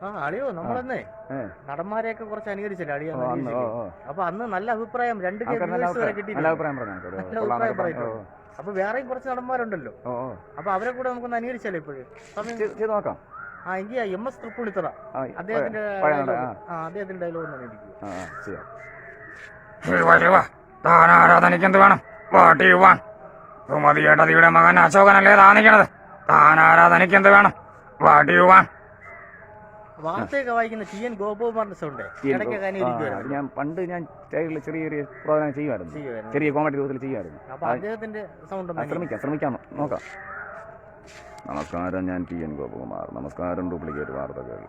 ആ അളിയോ നമ്മളെന്നേ നടന്മാരെയൊക്കെ കുറച്ച് അനുകരിച്ചല്ലേ അളിയാ. അപ്പൊ അന്ന് നല്ല അഭിപ്രായം 2K വരെ കിട്ടി. നല്ല അഭിപ്രായം പറയുന്നു. അപ്പൊ വേറെയും കുറച്ച് നടന്മാരുണ്ടല്ലോ, അപ്പൊ അവരെ കൂടെ നമുക്കൊന്ന് അനുകരിച്ചല്ലേ ഇപ്പോഴും നോക്കാം. ആ എനിക്ക് MS തൃപ്പൂണിത്തറ അദ്ദേഹത്തിന്റെ ഡയലോഗ് തന്നെ എനിക്ക് താനാരാധനയ്ക്കെന്ത് വേണം? സുമതിയുടെ മകൻ അശോകനല്ലേ താനിക്കണത്? താനാരാധനയ്ക്കെന്ത് വേണം? വാർത്തയൊക്കെ വായിക്കുന്ന TN ഗോപകുമാറിന്റെ സൗണ്ട് ഞാൻ പണ്ട് ചെറിയ പ്രോഗ്രാം ചെയ്യുമായിരുന്നു, ചെറിയ കോമഡി രൂപത്തിൽ ചെയ്യുമായിരുന്നു. അപ്പൊ അദ്ദേഹത്തിന്റെ സൗണ്ട് ശ്രമിക്കാം നോക്കാം. നമസ്കാരം, ഞാൻ TN ഗോപകുമാർ. നമസ്കാരം. ഡ്യൂപ്ലിക്കേറ്റ് വാർത്തകൾ.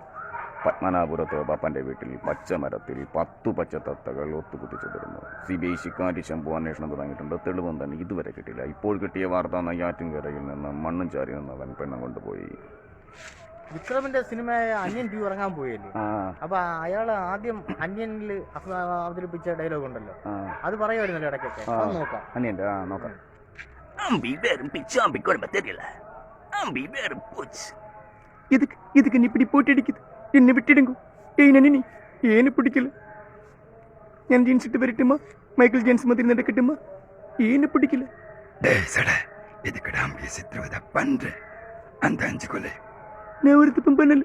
പത്മനാപുരത്ത് പപ്പന്റെ വീട്ടിൽ പച്ചമരത്തിൽ 10 പച്ചത്തത്തകൾ ഒത്തുകുത്തിച്ചെതിരുന്നു. CBI ശിക്കാരി ശംഭു അന്വേഷണം തുടങ്ങിയിട്ടുണ്ട്. തെളിവും തന്നെ ഇതുവരെ കിട്ടിയില്ല. ഇപ്പോൾ കിട്ടിയ വാർത്ത നെയ്യാറ്റിൻകരയിൽ നിന്ന് മണ്ണും ചാരി നിന്നവൻ പെണ്ണം കൊണ്ടുപോയി. വിക്രമിന്റെ സിനിമയായ അന്യൻ 2 ഇറങ്ങാൻ പോയല്ലേ? അപ്പൊ അയാള് ആദ്യം അന്യനിൽ അവതരിപ്പിച്ച ഡയലോഗ് ഉണ്ടല്ലോ, അത് പറയുമായിരുന്നല്ലോ ഇടയ്ക്കൊക്കെ. നോക്കാം. അന്യന്റെ നോക്കാം. இதுக்கு நீ இப்படி போட்டு அடிக்குது, என்ன விட்டுடுங்க. ஏனி ஏன்னு பிடிக்கல. ഞാൻ ജീൻസ് ഇട്ട് വരട്ടുമോ? മൈക്കിൾ ജെയിംസ് மாதிரி നടക്കട്ടുമോ? ஏன்னு பிடிக்கல. நான் ஒரு தப்பும் பண்ணல.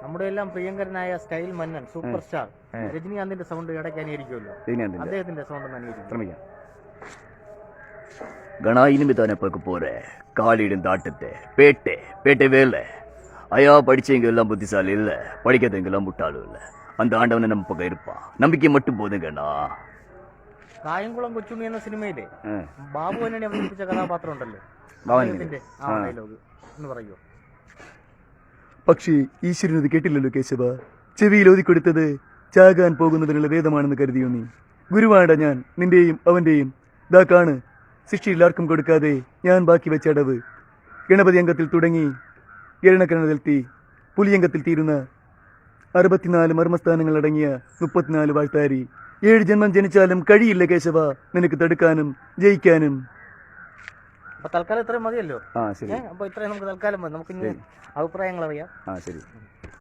നമ്മുടെ എല്ലാം പ്രിയങ്കരനായ സ്റ്റൈൽ മന്നൻ സൂപ്പർ സ്റ്റാർ രജനീകാന്തിന്റെ സൗണ്ട് ഇടയ്ക്ക് അനുകരിക്കുമല്ലോ, അദ്ദേഹത്തിന്റെ സൗണ്ട് ഒന്ന് അനുകരിക്കും. கணா இனிமே தானே பார்க்க போற. காலிடும் தாட்டத்தை பேட்டை வேலை. ஐயா படிச்சவங்க எல்லாம் புத்திசாலி இல்ல, படிக்காதவங்க எல்லாம் முட்டாளும் இல்ல. அந்த ஆண்டவனை நம்ம பக்கம் இருப்பான். நம்பிக்கை மட்டும் போதுங்கண்ணா. കായംകുളം കൊച്ചുണ്ണി എന്ന സിനിമയിലെ ബാബു അന്നനെ അവതരിപ്പിച്ച കഥാപാത്രം ഉണ്ടല്ലോ, ഡയലോഗ് എന്ന് പറയോ? പക്ഷേ ഈശ്വരനത് കേട്ടില്ലല്ലോ കേശവ. ചെവിയിൽ ഓതിക്കൊടുത്തത് ചാകാൻ പോകുന്നതിനുള്ള വേദമാണെന്ന് കരുതിയോ നീ? ഗുരുവാണ്ട ഞാൻ നിന്റെയും അവന്റെയും. ദാ കാണ്, ശിക്ഷയിൽ ആർക്കും കൊടുക്കാതെ ഞാൻ ബാക്കി വെച്ച അടവ്. ഗണപതി അംഗത്തിൽ തുടങ്ങി എരണക്കിണറിലെത്തി പുലിയംഗത്തിൽ തീരുന്ന 64 മർമ്മസ്ഥാനങ്ങൾ അടങ്ങിയ 34 വാഴ്ത്താരി. 7 ജന്മം ജനിച്ചാലും കഴിയില്ല കേശവ നിനക്ക് തടുക്കാനും ജയിക്കാനും. തൽക്കാലം ഇത്രയും മതിയല്ലോ. അപ്പൊ ഇത്രയും നമുക്ക് തൽക്കാലം മതി. നമുക്ക് ഇനി അഭിപ്രായങ്ങൾ അറിയാം. ശരി.